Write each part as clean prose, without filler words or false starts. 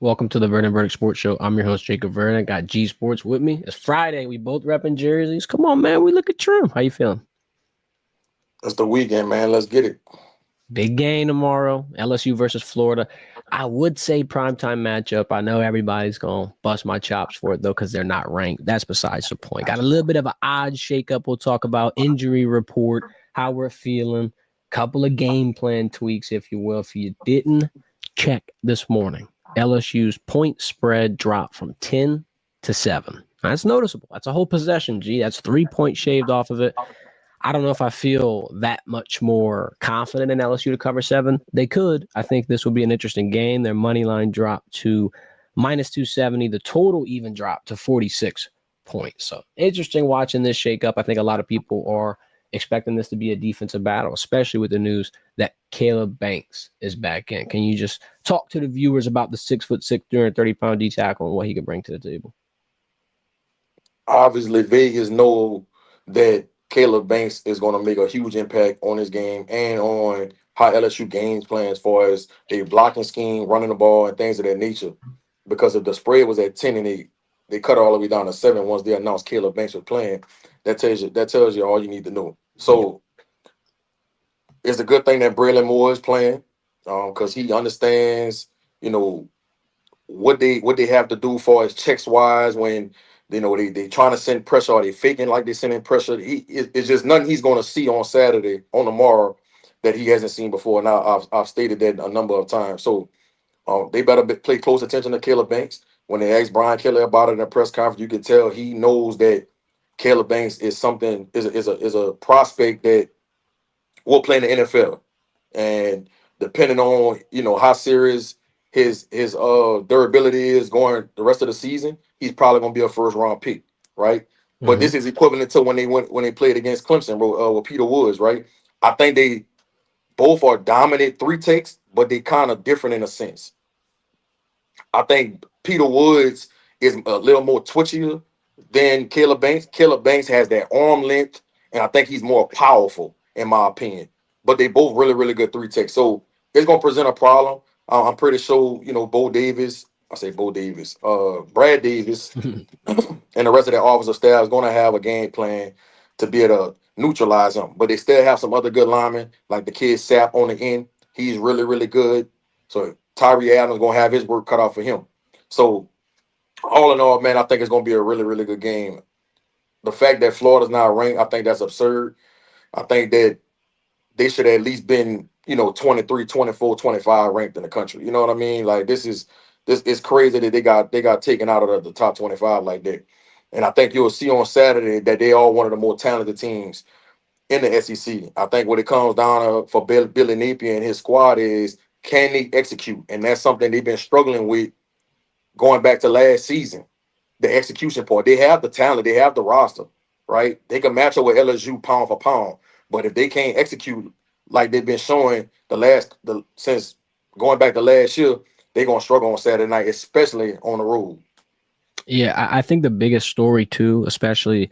Welcome to the Verdin Verdict Sports Show. I'm your host, Jacob Verdin. Got G-Sportz with me. It's Friday. We both repping jerseys. Come on, man. We look at trim. How you feeling? It's the weekend, man. Let's get it. Big game tomorrow. LSU versus Florida. I would say primetime matchup. I know everybody's going to bust my chops for it, though, because they're not ranked. That's besides the point. Got a little bit of an odd shakeup. We'll talk about injury report, how we're feeling, couple of game plan tweaks, if you will. If you didn't check this morning, LSU's point spread dropped from 10 to 7. That's noticeable. That's a whole possession, G. That's 3 points shaved off of it. I don't know if I feel that much more confident in LSU to cover 7. They could. I think this would be an interesting game. Their money line dropped to minus 270. The total even dropped to 46 points. So interesting watching this shake up. I think a lot of people are expecting this to be a defensive battle, especially with the news that Caleb Banks is back in. Can you just talk to the viewers about the 6'6", 330-pound D tackle and what he could bring to the table? Obviously, Vegas know that Caleb Banks is going to make a huge impact on his game and on how LSU games plan as far as their blocking scheme, running the ball, and things of that nature. Because if the spread was at 10 and they cut it all the way down to 7 once they announced Caleb Banks was playing, that tells you all you need to know. So it's a good thing that Braylon Moore is playing because he understands, you know, what they have to do for as checks wise when they trying to send pressure or they faking like they sending pressure. It's just nothing he's going to see on Saturday on tomorrow that he hasn't seen before. Now I've stated that a number of times. So they better pay close attention to Caleb Banks. When they asked Brian Kelly about it in a press conference, you can tell he knows that Caleb Banks is a prospect that will play in the NFL, and depending on how serious his durability is going the rest of the season, he's probably going to be a first round pick, right? But Mm-hmm. this is equivalent to when they played against Clemson with Peter Woods, right? I think they both are dominant three takes, but they kind of different in a sense. I think Peter Woods is a little more twitchier than Caleb Banks. Caleb Banks has that arm length, and I think he's more powerful, in my opinion. But they both really, really good three techs. So it's gonna present a problem. I'm pretty sure, Bo Davis. I say Bo Davis, Brad Davis, and the rest of their offensive staff is gonna have a game plan to be able to neutralize him. But they still have some other good linemen, like the kid Sapp on the end. He's really, really good. So Tyree Adams gonna have his work cut out for him. So all in all, man, I think it's gonna be a really, really good game. The fact that Florida's not ranked, I think that's absurd. I think that they should at least been, 23, 24, 25 ranked in the country. You know what I mean? Like this is crazy that they got taken out of the top 25 like that. And I think you'll see on Saturday that they are one of the more talented teams in the SEC. I think what it comes down to for Billy Napier and his squad is can they execute? And that's something they've been struggling with going back to last season. The execution part. They have the talent, they have the roster, right? They can match up with LSU pound for pound. But if they can't execute like they've been showing since going back to last year, they're gonna struggle on Saturday night, especially on the road. Yeah, I think the biggest story too, especially,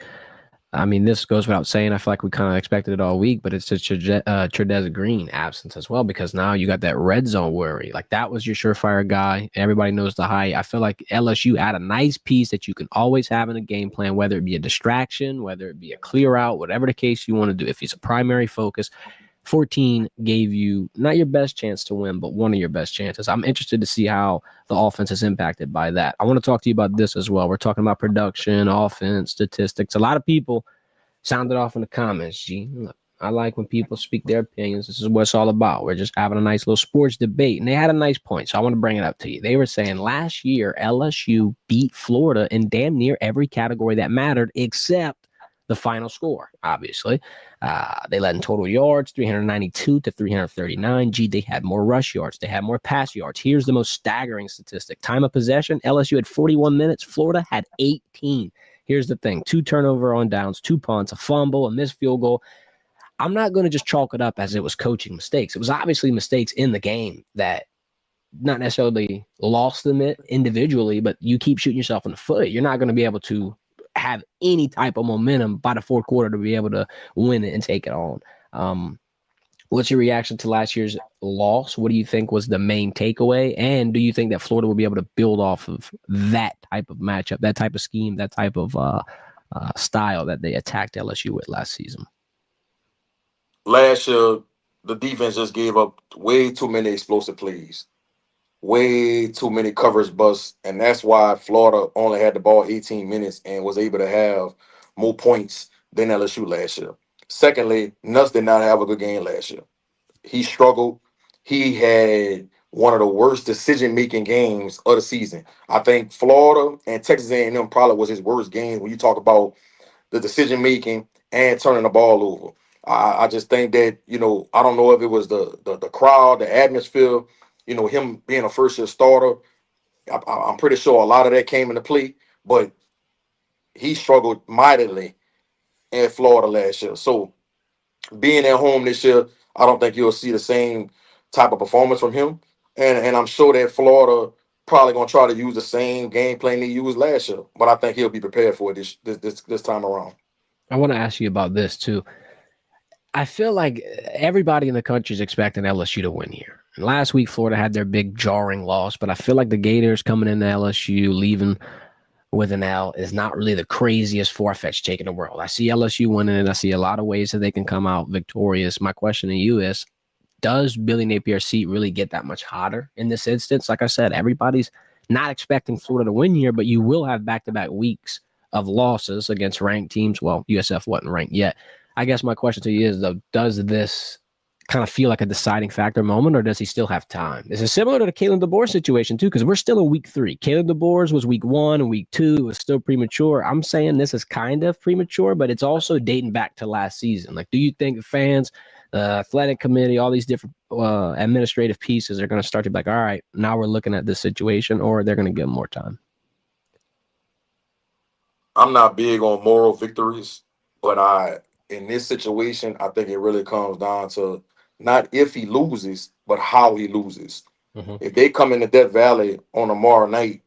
I mean, this goes without saying. I feel like we kind of expected it all week, but it's the Trudez Green absence as well because now you got that red zone worry. Like that was your surefire guy. Everybody knows the height. I feel like LSU had a nice piece that you can always have in a game plan, whether it be a distraction, whether it be a clear out, whatever the case you want to do. If it's a primary focus, 14 gave you not your best chance to win, but one of your best chances. I'm interested to see how the offense is impacted by that. I want to talk to you about this as well. We're talking about production, offense, statistics. A lot of people sounded off in the comments, G. Look, I like when people speak their opinions. This is what it's all about. We're just having a nice little sports debate. And they had a nice point, so I want to bring it up to you. They were saying last year, LSU beat Florida in damn near every category that mattered except the final score, obviously. They led in total yards, 392 to 339. Gee, they had more rush yards. They had more pass yards. Here's the most staggering statistic. Time of possession, LSU had 41 minutes. Florida had 18. Here's the thing. 2 turnover on downs, 2 punts, a fumble, a missed field goal. I'm not going to just chalk it up as it was coaching mistakes. It was obviously mistakes in the game that not necessarily lost them it individually, but you keep shooting yourself in the foot. You're not going to be able to have any type of momentum by the fourth quarter to be able to win it and take it on. What's your reaction to last year's loss? What do you think was the main takeaway? And do you think that Florida will be able to build off of that type of matchup, that type of scheme, that type of style that they attacked LSU with last season? Last year, the defense just gave up way too many explosive plays, way too many coverage busts, and that's why Florida only had the ball 18 minutes and was able to have more points than LSU last year. Secondly, Nuss did not have a good game last year. He struggled. He had one of the worst decision-making games of the season. I think Florida and Texas A&M probably was his worst game when you talk about the decision-making and turning the ball over. I just think that, I don't know if it was the crowd, the atmosphere, him being a first-year starter. I'm pretty sure a lot of that came into play, but he struggled mightily in Florida last year. So being at home this year, I don't think you'll see the same type of performance from him. And I'm sure that Florida probably gonna try to use the same game plan they used last year. But I think he'll be prepared for it this time around. I want to ask you about this too. I feel like everybody in the country is expecting LSU to win here. And last week, Florida had their big jarring loss, but I feel like the Gators coming into LSU, leaving with an L, is not really the craziest far-fetched take in the world. I see LSU winning it. I see a lot of ways that they can come out victorious. My question to you is, does Billy Napier's seat really get that much hotter in this instance? Like I said, everybody's not expecting Florida to win here, but you will have back-to-back weeks of losses against ranked teams. Well, USF wasn't ranked yet. I guess my question to you is, though, does this kind of feel like a deciding factor moment, or does he still have time? This is similar to the Kalen DeBoer situation, too, because we're still in week 3. Kalen DeBoer's was week 1 and week 2. It was still premature. I'm saying this is kind of premature, but it's also dating back to last season. Like, do you think fans, the athletic committee, all these different administrative pieces are going to start to be like, all right, now we're looking at this situation, or they're going to give him more time? I'm not big on moral victories, but in this situation, I think it really comes down to not if he loses, but how he loses. Mm-hmm. If they come into Death Valley on tomorrow night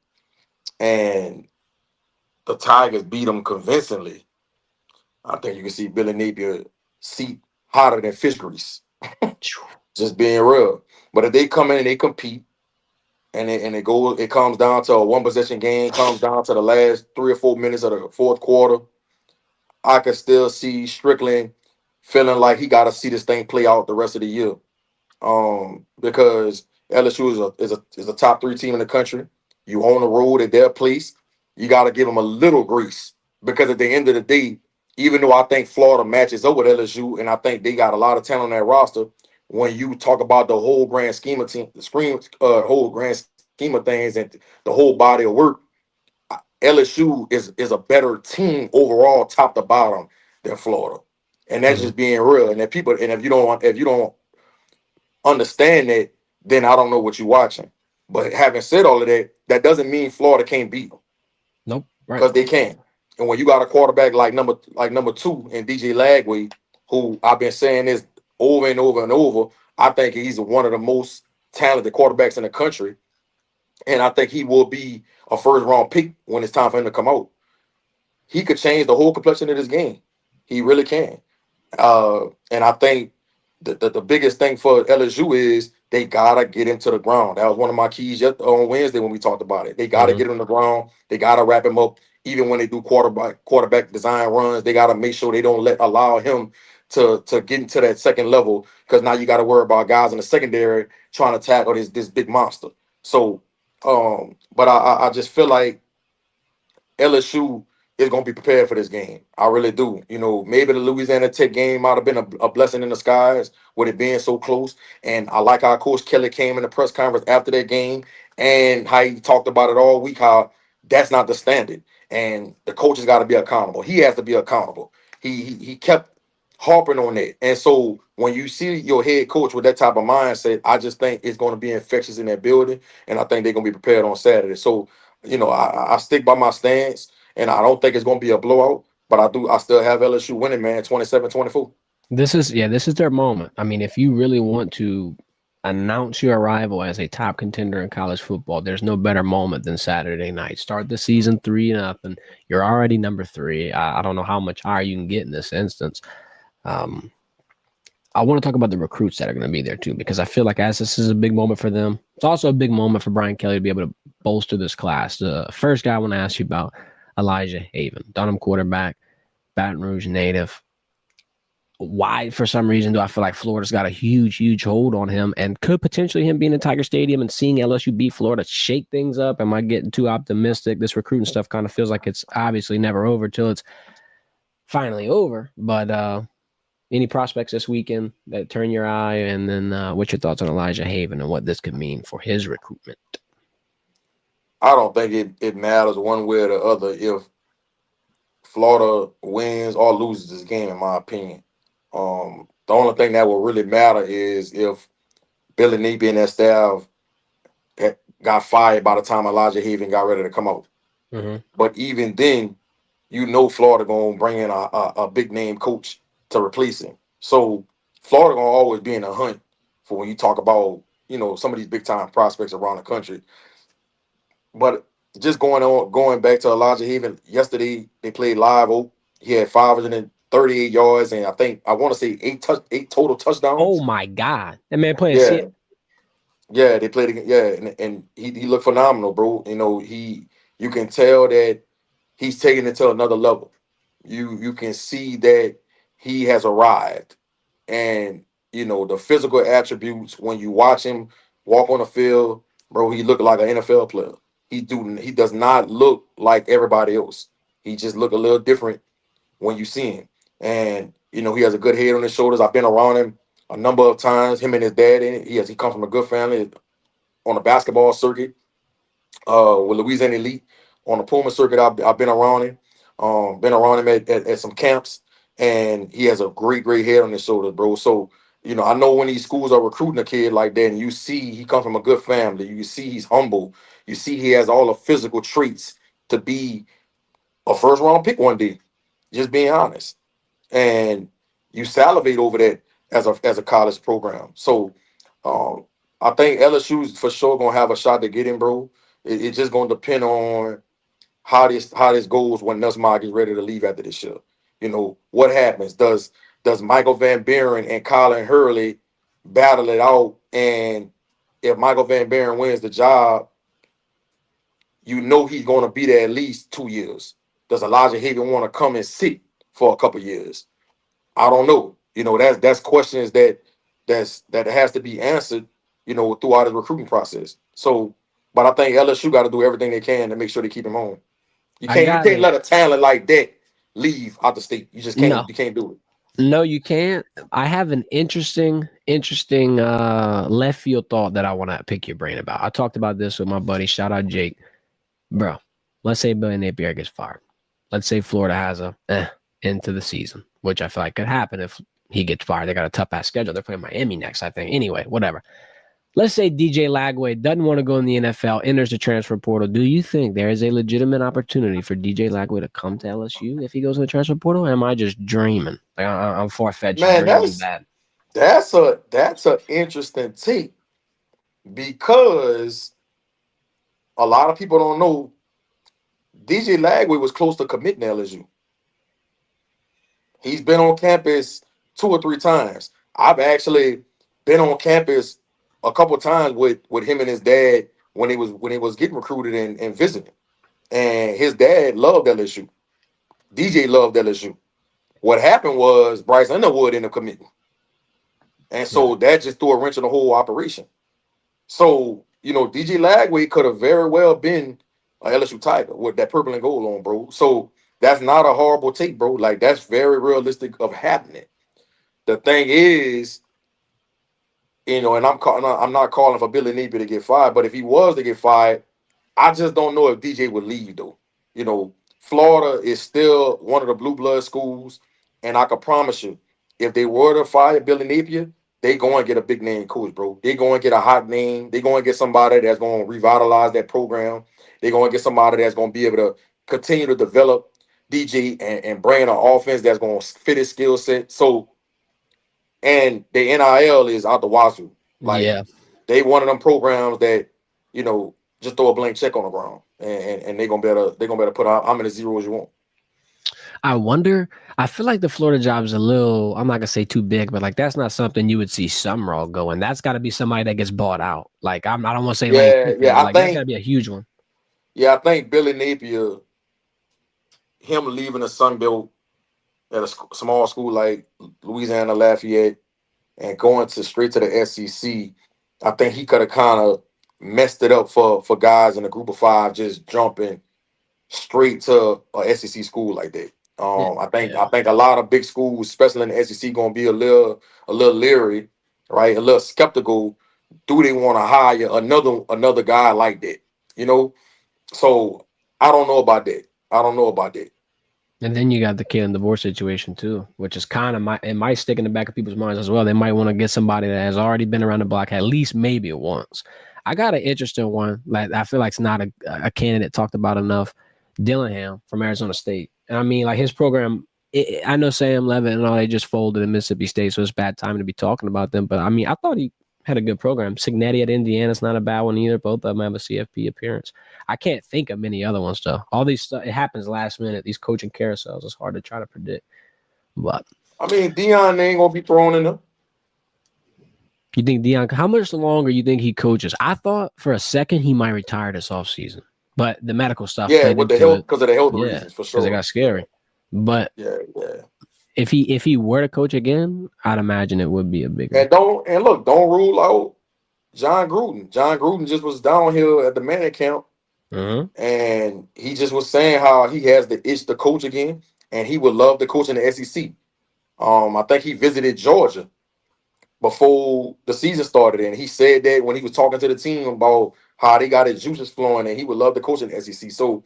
and the Tigers beat them convincingly, I think you can see Billy Napier seat hotter than fish grease. Just being real. But if they come in and they compete, and it comes down to a one possession game, comes down to the last 3 or 4 minutes of the fourth quarter, I can still see Strickland feeling like he got to see this thing play out the rest of the year. Because LSU is a top 3 team in the country. You own the road at their place. You got to give them a little grace, because at the end of the day, even though I think Florida matches up with LSU, and I think they got a lot of talent on that roster, when you talk about the whole grand scheme of whole grand scheme of things and the whole body of work, LSU is a better team overall, top to bottom, than Florida, and that's just being real. And if you don't understand that, then I don't know what you're watching. But having said all of that, that doesn't mean Florida can't beat them. Nope, right? Because they can. And when you got a quarterback like number 2 in DJ Lagway, who I've been saying this over and over and over, I think he's one of the most talented quarterbacks in the country, and I think he will be a first-round pick when it's time for him to come out. He could change the whole complexion of this game. He really can. And I think the biggest thing for LSU is they gotta get him to the ground. That was one of my keys on Wednesday when we talked about it. They gotta get him to the ground. They gotta wrap him up. Even when they do quarterback design runs, they gotta make sure they don't allow him to get into that second level, because now you got to worry about guys in the secondary trying to tackle this big monster. So, but I just feel like LSU is going to be prepared for this game. I really do. Maybe the Louisiana Tech game might have been a blessing in the skies with it being so close. And I like how Coach Kelly came in the press conference after that game and how he talked about it all week, how that's not the standard. And the coach has got to be accountable. He has to be accountable. He kept harping on that. And so when you see your head coach with that type of mindset, I just think it's going to be infectious in that building. And I think they're going to be prepared on Saturday. So, I stick by my stance. And I don't think it's going to be a blowout, but I still have LSU winning, man, 27-24. This is their moment. I mean, if you really want to announce your arrival as a top contender in college football, there's no better moment than Saturday night. Start the season 3-0. You're already number 3. I don't know how much higher you can get in this instance. I want to talk about the recruits that are going to be there too, because I feel like as this is a big moment for them, it's also a big moment for Brian Kelly to be able to bolster this class. The first guy I want to ask you about, Elijah Haven, Dunham quarterback, Baton Rouge native. Why, for some reason, do I feel like Florida's got a huge hold on him, and could potentially him being in Tiger Stadium and seeing LSU beat Florida shake things up? Am I getting too optimistic? This recruiting stuff kind of feels like it's obviously never over till it's finally over. But any prospects this weekend that turn your eye? And then what's your thoughts on Elijah Haven and what this could mean for his recruitment? I don't think it matters one way or the other if Florida wins or loses this game, in my opinion. The only thing that will really matter is if Billy Napier and that staff got fired by the time Elijah Haven got ready to come out. Mm-hmm. But even then, Florida gonna bring in a big name coach to replace him. So Florida gonna always be in a hunt for when you talk about some of these big time prospects around the country. But just going back to Elijah Haven, yesterday they played Live Oak. He had 538 yards and I want to say eight total Oh touchdowns. my God, that man playing Yeah, shit. yeah, they played again. Yeah, and he looked phenomenal, bro. You can tell that he's taking it to another level. You can see that he has arrived, and the physical attributes when you watch him walk on the field, bro. He looked like an NFL player. He does not look like everybody else. He just look a little different when you see him, and he has a good head on his shoulders. I've been around him a number of times. Him and his dad. He comes from a good family on the basketball circuit. With Louisiana Elite on the Puma circuit. I've been around him, been around him at some camps, and he has a great head on his shoulders, bro. So I know when these schools are recruiting a kid like that, and you see he comes from a good family, you see he's humble, you see he has all the physical traits to be a first round pick one day. Just being honest, and you salivate over that as a college program. So um, I think LSU's for sure gonna have a shot to get him, bro. It's just gonna depend on how this goes when Nussmeier gets ready to leave after this year. What happens? Does Michael Van Buren and Colin Hurley battle it out? And if Michael Van Buren wins the job, he's gonna be there at least 2 years. Does Elijah Haven want to come and sit for a couple years? I don't know. That's questions that has to be answered, throughout the recruiting process. So, but I think LSU got to do everything they can to make sure they keep him home. You I can't you got can't a let a talent like that leave out the state. You just can't no. you can't do it. No, you can't. I have an interesting left field thought that I want to pick your brain about. I talked about this with my buddy. Shout out Jake. Bro, let's say Billy Napier gets fired. Let's say Florida has a into the season, which I feel like could happen if he gets fired. They got a tough ass schedule. They're playing Miami next, I think. Anyway, whatever. Let's say DJ Lagway doesn't want to go in the NFL, enters the transfer portal. Do you think there is a legitimate opportunity for DJ Lagway to come to LSU if he goes in the transfer portal? Or am I just dreaming? Like I'm far-fetched Man, dreaming that's that. that's a interesting take because a lot of people don't know DJ Lagway was close to committing to LSU. He's been on campus 2 or 3 times. I've actually been on campus a couple times with him and his dad when he was getting recruited and visiting. And his dad loved LSU. DJ loved LSU. What happened was Bryce Underwood ended up committing. And Yeah. so that just threw a wrench in the whole operation. So, DJ Lagway could have very well been a LSU Tiger with that purple and gold on, bro. So that's not a horrible take, bro. Like that's very realistic of happening. The thing is, and I'm not calling for Billy Napier to get fired, but if he was to get fired, I just don't know if DJ would leave though. Florida is still one of the blue blood schools, and I can promise you, if they were to fire Billy Napier, they go and get a big name coach, bro. They go and get a hot name. They go and get somebody that's going to revitalize that program. They go and get somebody that's going to be able to continue to develop DJ and bring an offense that's going to fit his skill set. So, and the NIL is out the wazoo. Like Yeah. they one of them programs that just throw a blank check on the ground, and they're gonna better put out how many zeros you want. I wonder. I feel like the Florida job is a little. I'm not gonna say too big, but like that's not something you would see Summerall going. That's got to be somebody that gets bought out. Like I don't want to say Lane Yeah, Kiffin, yeah. but like that's got to be a huge one. I think Billy Napier, him leaving the Sun Belt at a small school like Louisiana Lafayette and going to straight to the SEC, I think he could have kind of messed it up for guys in a group of five just jumping straight to a SEC school like that. I think a lot of big schools, especially in the SEC, gonna be a little leery, right? A little skeptical. Do they want to hire another guy like that? You know. So I don't know about that. I don't know about that. And then you got the Kalen DeVore situation too, which is kind of it might stick in the back of people's minds as well. They might want to get somebody that has already been around the block at least maybe once. I got an interesting one. Like I feel like it's not a candidate talked about enough. Dillingham from Arizona State. And I mean, like his program. I know Sam Levitt and all they just folded in Mississippi State, so it's bad time to be talking about them. But I mean, I thought he had a good program. Signetti at Indiana is not a bad one either. Both of them have a CFP appearance. I can't think of many other ones though. All these stuff it happens last minute. These coaching carousels, it's hard to try to predict. But I mean, Dion ain't gonna be thrown in there. you think Dion? How much longer you think he coaches? I thought for a second he might retire this offseason, but the medical stuff Yeah, played with the into health it. because of the health Yeah, reasons for because it sure. got scary. But Yeah. if he were to coach again, I'd imagine it would be a bigger. And don't rule out John Gruden. John Gruden just was down here at the Manning camp, and he just was saying how he has the itch to coach again, and he would love to coach in the SEC. I think he visited Georgia before the season started, and he said that when he was talking to the team about how they got his juices flowing, and he would love to coach in the SEC. So,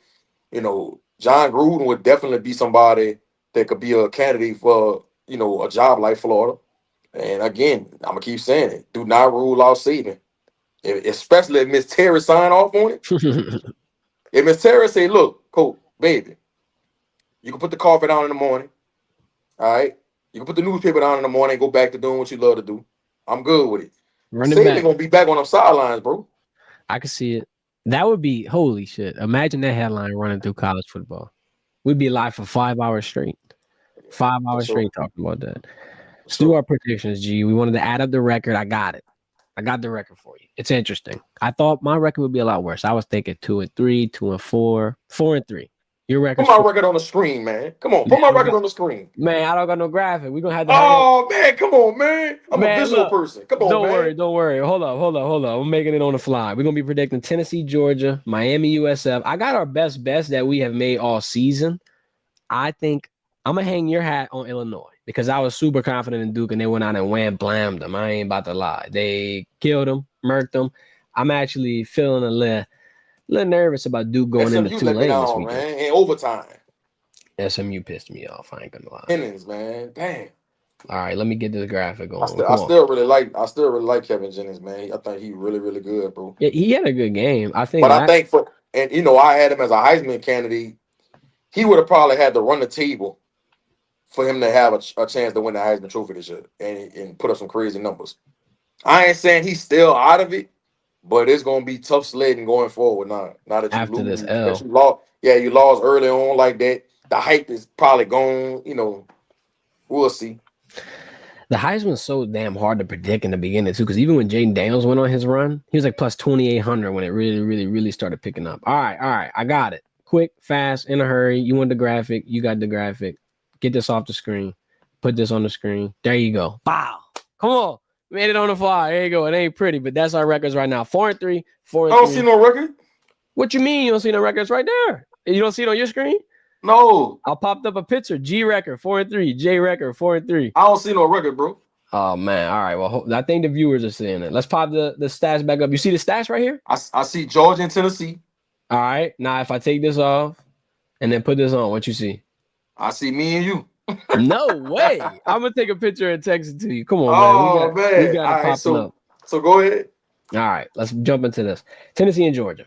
John Gruden would definitely be somebody that could be a candidate for, a job like Florida. And again, I'm gonna keep saying it. Do not rule out Saban, especially if Miss Terry sign off on it. If Miss Terry say, "Look, coach, baby, you can put the coffee down in the morning. All right, you can put the newspaper down in the morning and go back to doing what you love to do. I'm good with it." Saban gonna be back on them sidelines, bro. I can see it. That would be holy shit. Imagine that headline running through college football. We'd be live for 5 hours straight. 5 hours straight talking about that. Let's do our predictions, G. We wanted to add up the record. I got it. I got the record for you. It's interesting. I thought my record would be a lot worse. I was thinking 2-3, 2-4, 4-3. Your record. Put my record on the screen, man. Come on, put my record on the screen. Man, I don't got no graphic. We're gonna have to. Oh man, come on, man. I'm a visual person. Come on, man. Don't worry. Hold up. I'm making it on the fly. We're gonna be predicting Tennessee, Georgia, Miami, USF. I got our best bets that we have made all season. I think I'm gonna hang your hat on Illinois because I was super confident in Duke and they went out and wham blammed them. I ain't about to lie. They killed them, murked them. I'm actually feeling a little nervous about Duke going into Tulane this weekend. Man, in overtime. SMU pissed me off. I ain't gonna lie. Jennings, man, damn. All right, let me get this graphic going. I still really like Kevin Jennings, man. I think he's really, really good, bro. Yeah, he had a good game. I think. But I think I had him as a Heisman candidate. He would have probably had to run the table for him to have a chance to win the Heisman Trophy this year and put up some crazy numbers. I ain't saying he's still out of it, but it's gonna be tough sledding going forward now. Now that after you lose, this L, you lost early on like that. The hype is probably gone. We'll see. The Heisman's so damn hard to predict in the beginning too, because even when Jaden Daniels went on his run, he was like plus 2,800 when it really, really, really started picking up. All right, I got it. Quick, fast, in a hurry. You want the graphic? You got the graphic. Get this off the screen. Put this on the screen. There you go. Wow. Come on. Made it on the fly. There you go. It ain't pretty, but that's our records right now. 4-3, 4-3. I don't see no record. What you mean you don't see no records right there? You don't see it on your screen? No. I popped up a picture. G record 4-3. J record 4-3. I don't see no record, bro. Oh man. All right. Well, I think the viewers are seeing it. Let's pop the stats back up. You see the stats right here? I see Georgia and Tennessee. All right. Now, if I take this off and then put this on, what you see? I see me and you. No way. I'm gonna take a picture and text it to you. Come on, man. We got it popping up. So go ahead. All right. Let's jump into this. Tennessee and Georgia.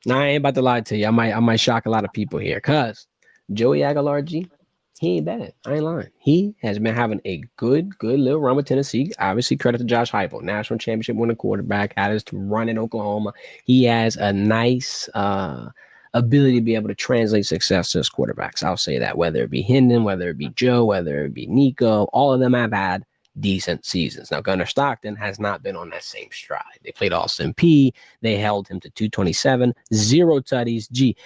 Now I ain't about to lie to you. I might shock a lot of people here, cause Joey Aguilar G, he ain't bad. I ain't lying. He has been having a good little run with Tennessee. Obviously, credit to Josh Heupel, national championship winning quarterback, had his run in Oklahoma. He has a nice ability to be able to translate success to his quarterbacks. I'll say that, whether it be Hendon, whether it be Joe, whether it be Nico, all of them have had decent seasons. Now, Gunnar Stockton has not been on that same stride. They played Austin P. They held him to 227, 0 tutties. Gee,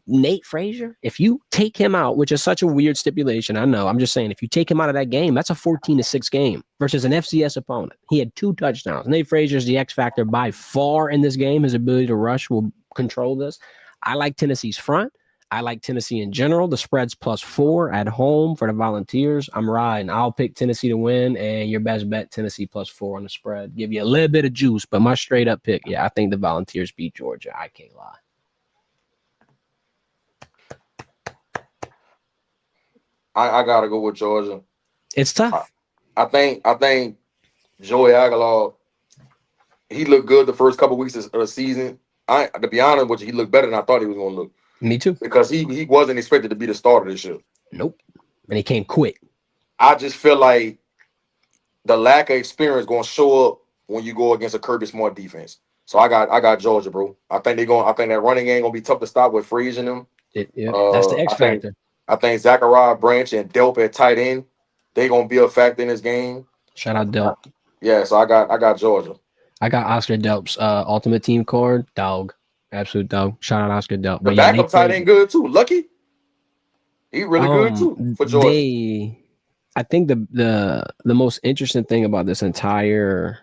Nate Frazier, if you take him out, which is such a weird stipulation, I know. I'm just saying, if you take him out of that game, that's a 14-6 game versus an FCS opponent. He had 2 touchdowns. Nate Frazier is the X factor by far in this game. His ability to rush will control this. I like Tennessee's front. I like Tennessee in general. The spread's +4 at home for the Volunteers. I'm riding. I'll pick Tennessee to win, and your best bet, Tennessee +4 on the spread. Give you a little bit of juice, but my straight up pick, I think the Volunteers beat Georgia. I can't lie. I gotta go with Georgia. It's tough. I think Joey Aguilar, he looked good the first couple weeks of the season. To be honest with you, he looked better than I thought he was gonna look. Me too. Because he wasn't expected to be the starter this year. Nope. And he came quick. I just feel like the lack of experience gonna show up when you go against a Kirby Smart defense. So I got Georgia, bro. I think that running game gonna be tough to stop with Freeze in them. That's the X factor. I think Zachariah Branch and Delp at tight end, they gonna be a factor in this game. Shout out Delp. Yeah, so I got Georgia. I got Oscar Delp's ultimate team card. Dog. Absolute dog. Shout out Oscar Delp. The backup tight end good too. Lucky. He really good too for Georgia. I think the most interesting thing about this entire,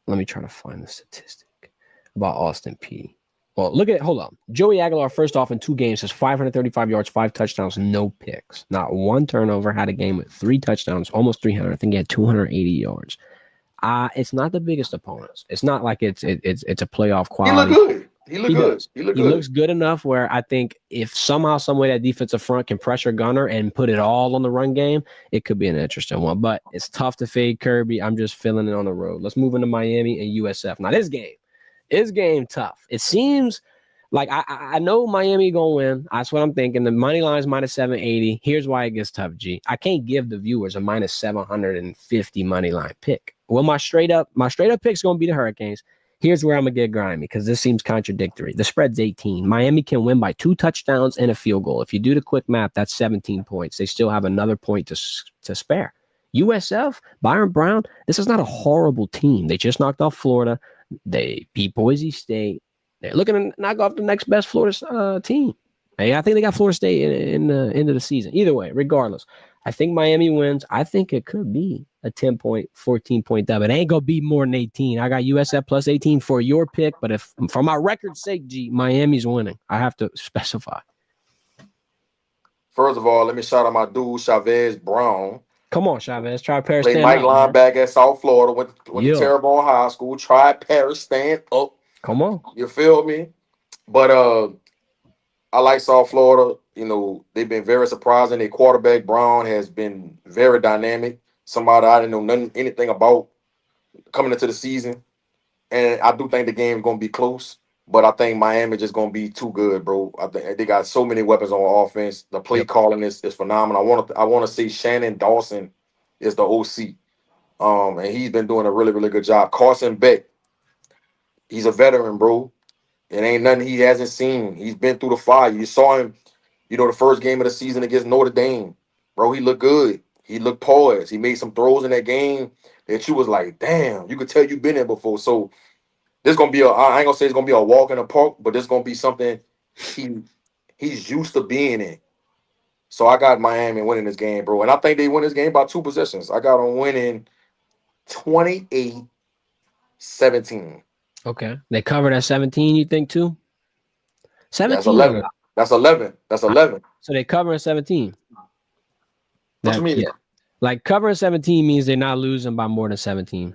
let me try to find the statistic about Austin P. Well, hold on. Joey Aguilar, first off, in 2 games, has 535 yards, 5 touchdowns, no picks. Not 1 turnover, had a game with 3 touchdowns, almost 300. I think he had 280 yards. It's not the biggest opponents. It's not like it's a playoff quality. He looked good. He looks good enough where I think if somehow, some way that defensive front can pressure Gunner and put it all on the run game, it could be an interesting one. But it's tough to fade Kirby. I'm just feeling it on the road. Let's move into Miami and USF. Now, this game tough. It seems like I know Miami gonna win. That's what I'm thinking. The money line is -780. Here's why it gets tough, G. I can't give the viewers a -750 money line pick. Well, my straight up pick's gonna be the Hurricanes. Here's where I'm gonna get grimy because this seems contradictory. The spread's 18. Miami can win by 2 touchdowns and a field goal. If you do the quick math, that's 17 points. They still have another point to spare. USF, Byron Brown, this is not a horrible team. They just knocked off Florida. They beat Boise State. They're looking to knock off the next best Florida team. Hey, I think they got Florida State in the end of the season. Either way, regardless, I think Miami wins. I think it could be a 10-point, 14-point dub. It ain't going to be more than 18. I got USF +18 for your pick, but if for my record's sake, G, Miami's winning. I have to specify. First of all, let me shout out my dude, Chavez Brown. Come on, Chavez. Try Paris. Played Mike linebacker at South Florida. Went to Terrebonne High School. Tried Paris. Stand up. Come on. You feel me? But I like South Florida. You know, they've been very surprising. Their quarterback, Brown, has been very dynamic. Somebody I didn't know anything about coming into the season. And I do think the game is going to be close. But I think Miami just going to be too good, bro. I think they got so many weapons on offense. The play calling is phenomenal. I want to say Shannon Dawson is the OC. And he's been doing a really, really good job. Carson Beck, he's a veteran, bro. It ain't nothing he hasn't seen. He's been through the fire. You saw him, the first game of the season against Notre Dame. Bro, he looked good. He looked poised. He made some throws in that game that you was like, damn, you could tell you've been there before. So this gonna be I ain't gonna say it's gonna be a walk in the park, but this gonna be something he's used to being in. So I got Miami winning this game, bro. And I think they win this game by 2 possessions. I got them winning 28-17. Okay. They covered at 17, you think, too? 17. That's 11. That's 11. So they cover at 17. What you mean? Yeah. Like covering 17 means they're not losing by more than 17.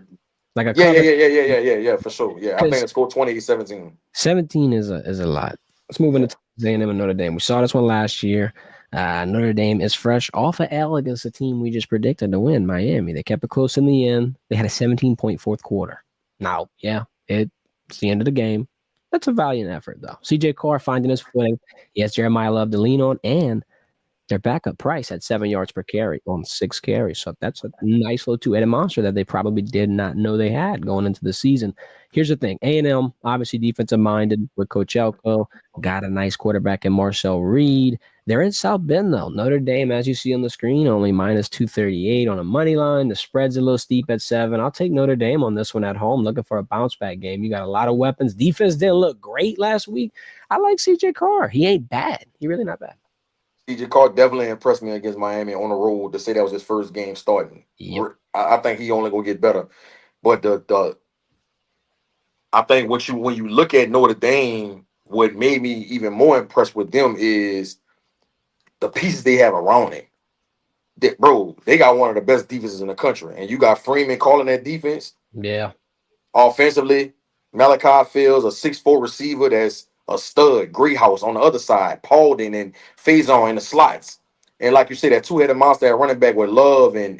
Like yeah, for sure. Yeah, I think it's scored 28-17. 17 is a lot. Let's move into A&M and Notre Dame. We saw this one last year. Notre Dame is fresh off of L against the team we just predicted to win, Miami. They kept it close in the end. They had a 17-point fourth quarter. Now, it's the end of the game. That's a valiant effort, though. CJ Carr finding his footing. He has Jeremiah Love to lean on, and Their backup Price had 7 yards per carry on 6 carries. So that's a nice little two-headed monster that they probably did not know they had going into the season. Here's the thing. A&M, obviously defensive-minded with Coach Elko, got a nice quarterback in Marcel Reed. They're in South Bend, though. Notre Dame, as you see on the screen, only minus 238 on a money line. The spread's a little steep at 7. I'll take Notre Dame on this one at home, looking for a bounce-back game. You got a lot of weapons. Defense didn't look great last week. I like C.J. Carr. He ain't bad. He really not bad. CJ Carr definitely impressed me against Miami on the road. To say that was his first game starting, Yep. I think he only gonna get better. But the I think when you look at Notre Dame, what made me even more impressed with them is the pieces they have around him. They got one of the best defenses in the country, and you got Freeman calling that defense. Yeah. Offensively, Malachi Fields, a 6'4" receiver that's a stud. Greathouse on the other side, Paulden and Faison in the slots. And like you said, that two-headed monster at running back with Love and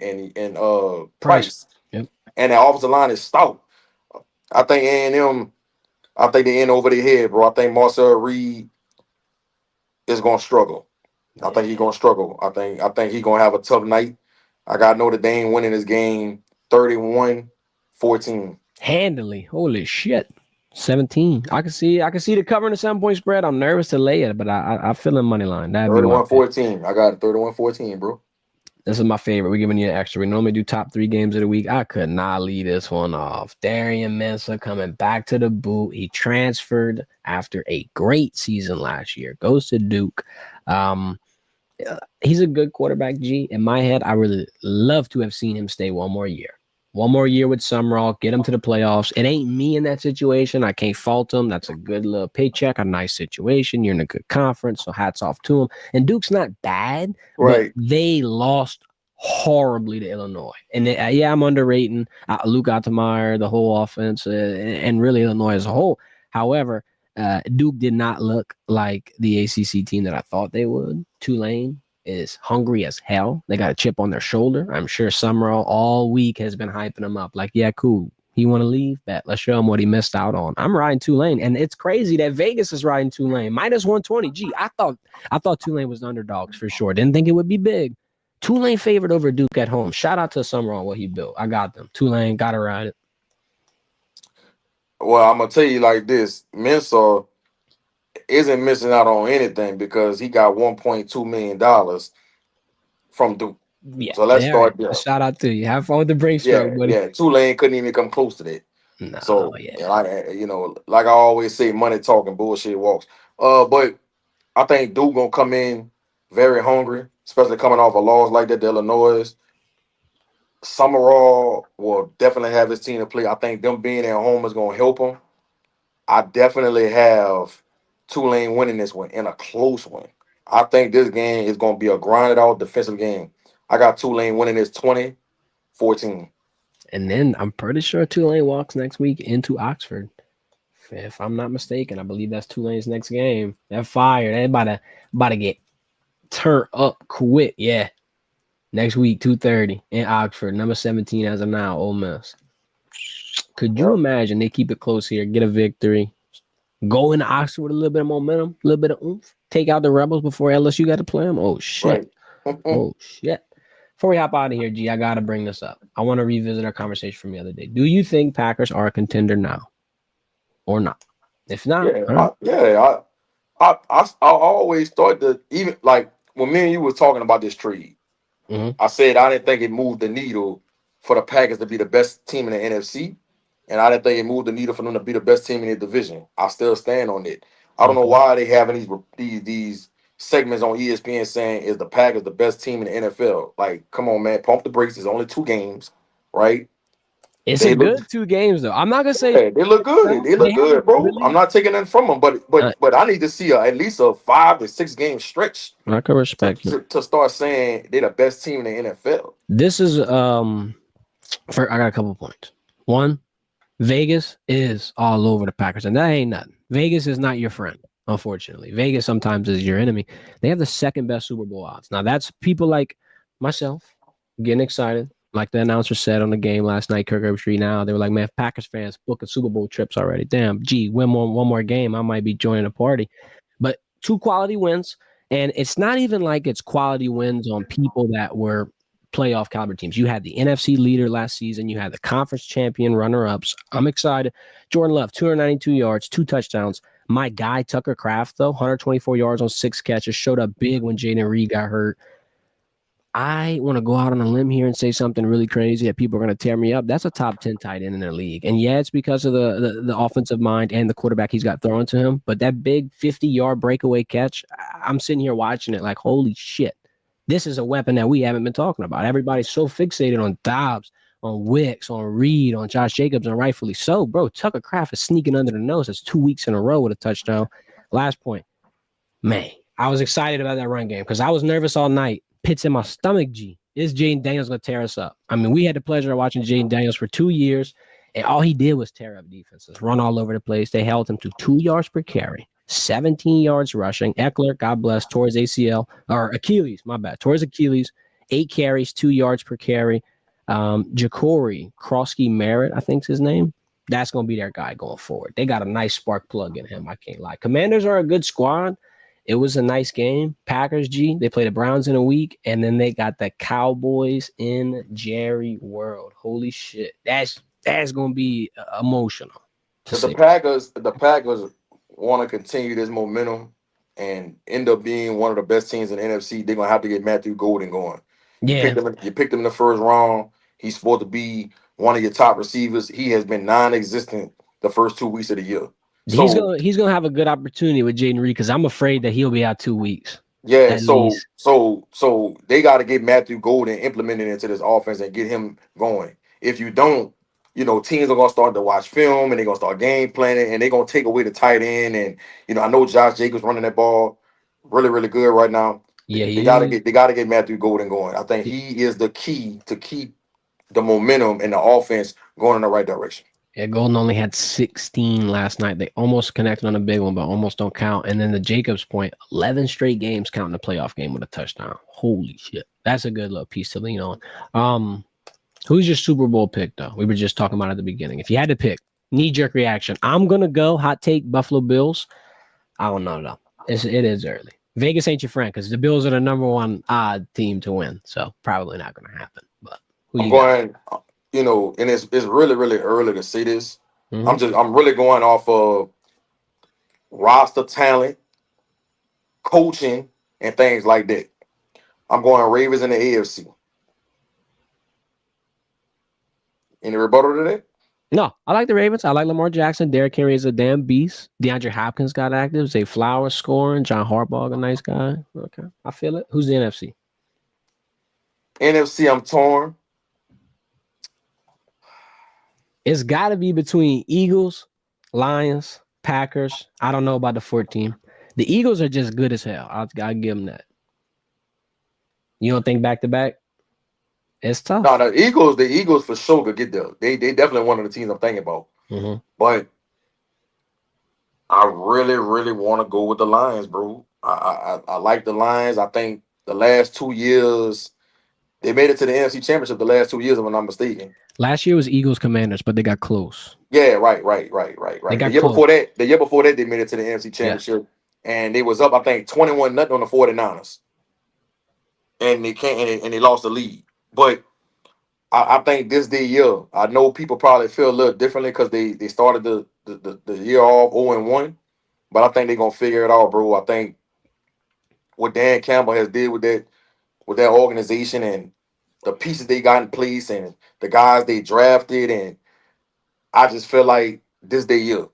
Price. Yep. And that offensive line is stout. I think A&M, I think they in over their head, bro. I think Marcel Reed is gonna struggle. I think he's gonna struggle. I think he's gonna have a tough night. I got Notre Dame winning this game 31-14. Handily. Holy shit. 17. I can see the cover in the 7-point spread. I'm nervous to lay it, but I feel in money line. That'd be 31-14. I got 31-14, bro. This is my favorite. We're giving you an extra. We normally do top 3 games of the week. I could not leave this one off. Darian Mensah coming back to the boot. He transferred after a great season last year. Goes to Duke. He's a good quarterback, G. In my head, I really love to have seen him stay one more year. One more year with Summerall, get him to the playoffs. It ain't me in that situation. I can't fault him. That's a good little paycheck, a nice situation. You're in a good conference, so hats off to him. And Duke's not bad, right? But they lost horribly to Illinois. And I'm underrating Luke Ottemeyer, the whole offense, and really Illinois as a whole. However, Duke did not look like the ACC team that I thought they would. Tulane is hungry as hell. They got a chip on their shoulder. I'm sure Summerall all week has been hyping him up. Like, yeah, cool. He want to leave? Bet. Let's show him what he missed out on. I'm riding Tulane, and it's crazy that Vegas is riding Tulane. Minus 120. Gee, I thought Tulane was the underdogs for sure. Didn't think it would be big. Tulane favored over Duke at home. Shout out to Summerall, what he built. I got them. Tulane, got to ride it. Well, I'm going to tell you like this. Mensah isn't missing out on anything because he got $1.2 million from Duke. Yeah, so let's start there. Shout out to you. Have fun with the brain stroke, buddy. Yeah, Tulane couldn't even come close to that. No, so like I always say, money talking, bullshit walks. But I think Duke gonna come in very hungry, especially coming off a loss like that to Illinois. Summerall will definitely have his team to play. I think them being at home is gonna help him. I definitely have Tulane winning this one in a close one. I think this game is going to be a grinded out defensive game. I got Tulane winning this 20-14. And then I'm pretty sure Tulane walks next week into Oxford. If I'm not mistaken, I believe that's Tulane's next game. They're fired. They're about to get turned up quick. Yeah. Next week, 2:30 in Oxford. Number 17 as of now, Ole Miss. Could you imagine they keep it close here, get a victory, go into Oxford with a little bit of momentum, a little bit of oomph, take out the Rebels before LSU got to play them? Oh, shit. Right. Oh, shit. Before we hop out of here, G, I got to bring this up. I want to revisit our conversation from the other day. Do you think Packers are a contender now or not? If not, I always thought that even like when me and you were talking about this trade, I said I didn't think it moved the needle for the Packers to be the best team in the NFC. And I didn't think it moved the needle for them to be the best team in the division. I still stand on it. I don't know why they having these segments on ESPN saying is the Packers the best team in the NFL. Like, come on, man, pump the brakes. It's only 2 games, right? It's a good 2 games though. I'm not gonna say they look good. They look good, bro. Really? I'm not taking nothing from them, but I need to see at least a 5 to 6 game stretch. I can respect to start saying they're the best team in the NFL. This is I got a couple points. One, Vegas is all over the Packers, and that ain't nothing. Vegas is not your friend, unfortunately. Vegas sometimes is your enemy. They have the 2nd best Super Bowl odds. Now, that's people like myself getting excited. Like the announcer said on the game last night, Kirk Herbstreit. Now they were like, man, Packers fans booking Super Bowl trips already. Damn, gee, win one more game, I might be joining a party. But 2 quality wins. And it's not even like it's quality wins on people that were playoff caliber teams. You had the NFC leader last season. You had the conference champion runner-ups. I'm excited. Jordan Love, 292 yards, 2 touchdowns. My guy, Tucker Kraft, though, 124 yards on 6 catches, showed up big when Jaden Reed got hurt. I want to go out on a limb here and say something really crazy that people are going to tear me up. That's a top 10 tight end in the league. And yeah, it's because of the offensive mind and the quarterback he's got thrown to him. But that big 50-yard breakaway catch, I'm sitting here watching it like, holy shit. This is a weapon that we haven't been talking about. Everybody's so fixated on Dobbs, on Wicks, on Reed, on Josh Jacobs, and rightfully so. Bro, Tucker Kraft is sneaking under the nose. It's 2 weeks in a row with a touchdown. Last point. Man, I was excited about that run game because I was nervous all night. Pits in my stomach, G. Is Jaden Daniels going to tear us up? I mean, we had the pleasure of watching Jaden Daniels for 2 years, and all he did was tear up defenses, run all over the place. They held him to 2 yards per carry, 17 yards rushing. Eckler, God bless, tore his ACL, or Achilles, my bad, tore his Achilles, 8 carries, 2 yards per carry. Ja'Cory Krosky Merritt, I think's his name. That's going to be their guy going forward. They got a nice spark plug in him, I can't lie. Commanders are a good squad. It was a nice game. Packers, G, they play the Browns in a week, and then they got the Cowboys in Jerry World. Holy shit. That's going to be emotional. The Packers want to continue this momentum and end up being one of the best teams in the NFC. They're going to have to get Matthew Golden going. Yeah. You picked him in the first round. He's supposed to be one of your top receivers. He has been non-existent the first 2 weeks of the year. So, he's gonna have a good opportunity with Jaden Reed because I'm afraid that he'll be out 2 weeks. Yeah, so they got to get Matthew Golden implemented into this offense and get him going. If you don't, teams are gonna start to watch film and they're gonna start game planning and they're gonna take away the tight end. And I know Josh Jacobs running that ball really, really good right now. Yeah, they gotta get Matthew Golden going. I think he is the key to keep the momentum and the offense going in the right direction. Yeah, Golden only had 16 last night. They almost connected on a big one, but almost don't count. And then the Jacobs point, 11 straight games counting the playoff game with a touchdown. Holy shit. That's a good little piece to lean on. Who's your Super Bowl pick, though? We were just talking about at the beginning. If you had to pick, knee-jerk reaction. I'm going to go hot take Buffalo Bills. I don't know, though. It is early. Vegas ain't your friend because the Bills are the number one odd team to win. So probably not going to happen. But I'm going... and it's really, really early to say this. Mm-hmm. I'm really going off of roster talent, coaching, and things like that. I'm going Ravens in the AFC. Any rebuttal to that? No, I like the Ravens. I like Lamar Jackson. Derrick Henry is a damn beast. DeAndre Hopkins got active. Zay Flowers scoring. John Harbaugh, a nice guy. Okay, I feel it. Who's the NFC? NFC, I'm torn. It's got to be between Eagles, Lions, Packers. I don't know about the 4th team. The Eagles are just good as hell. I'll give them that. You don't think back-to-back? It's tough. No, the Eagles for sure could get there. They definitely one of the teams I'm thinking about. Mm-hmm. But I really, really want to go with the Lions, bro. I like the Lions. I think the last 2 years, they made it to the NFC Championship the last 2 years, if I'm not mistaken. Last year was Eagles Commanders, but they got close. Yeah, right. The year before that, they made it to the NFC Championship, and they was up, I think, 21-0 on the 49ers. And they lost the lead. But I think this the year. I know people probably feel a little differently because they started the year off 0-1, but I think they're gonna figure it out, bro. I think what Dan Campbell has did with that organization and the pieces they got in place and the guys they drafted, and I just feel like this their year.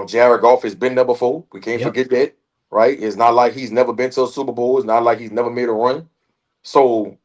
Jared Goff has been there before. We can't forget that, right? It's not like he's never been to a Super Bowl. It's not like he's never made a run. So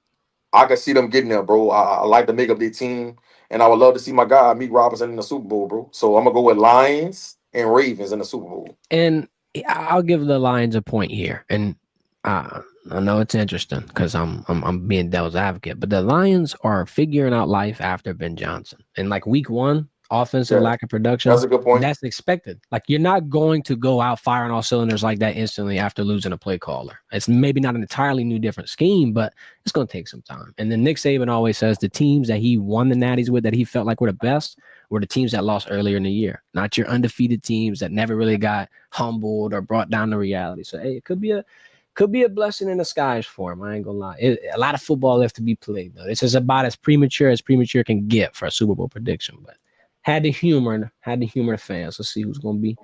I can see them getting there, bro. I like to make up their team, and I would love to see my guy Meek Robinson in the Super Bowl, bro. So I'm gonna go with Lions and Ravens in the Super Bowl. And I'll give the Lions a point here, and I know it's interesting because I'm being devil's advocate, but the Lions are figuring out life after Ben Johnson. And like week 1, offensive lack of production. That's a good point. That's expected. Like you're not going to go out firing all cylinders like that instantly after losing a play caller. It's maybe not an entirely new, different scheme, but it's going to take some time. And then Nick Saban always says the teams that he won the natties with, that he felt like were the best, were the teams that lost earlier in the year, not your undefeated teams that never really got humbled or brought down to reality. So hey, it could be a blessing in disguise for him. I ain't gonna lie. A lot of football left to be played though. This is about as premature can get for a Super Bowl prediction. But had to humor the fans. Let's see who's gonna be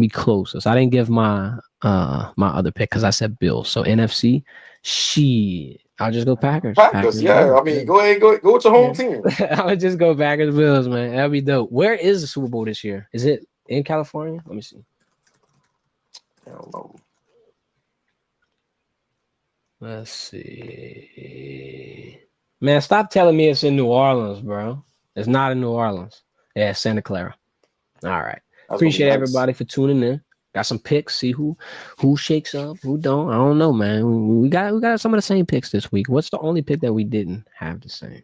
closest. I didn't give my other pick because I said Bills. So NFC, I'll just go Packers. Packers, yeah. Bills. I mean, go ahead, go with your home team. I would just go Packers Bills, man. That'd be dope. Where is the Super Bowl this year? Is it in California? Let me see. I don't know. Let's see. Man, stop telling me it's in New Orleans, bro. It's not in New Orleans. Yeah, it's Santa Clara. All right. Appreciate everybody for tuning in. Got some picks. See who shakes up, who don't. I don't know, man. We got some of the same picks this week. What's the only pick that we didn't have the same?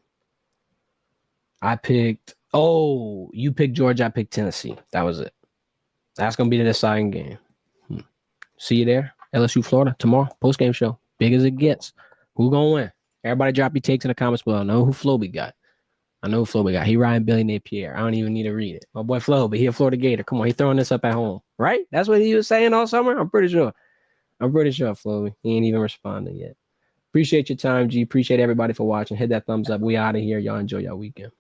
You picked Georgia. I picked Tennessee. That was it. That's gonna be the deciding game. See you there, LSU, Florida tomorrow. Post game show, big as it gets. Who gonna win? Everybody drop your takes in the comments below. I know who Floby got. He riding Billy Napier. I don't even need to read it. My boy Flo, but he a Florida Gator. Come on, he throwing this up at home, right? That's what he was saying all summer. I'm pretty sure, Flo. He ain't even responding yet. Appreciate your time, G. Appreciate everybody for watching. Hit that thumbs up. We out of here. Y'all enjoy your weekend.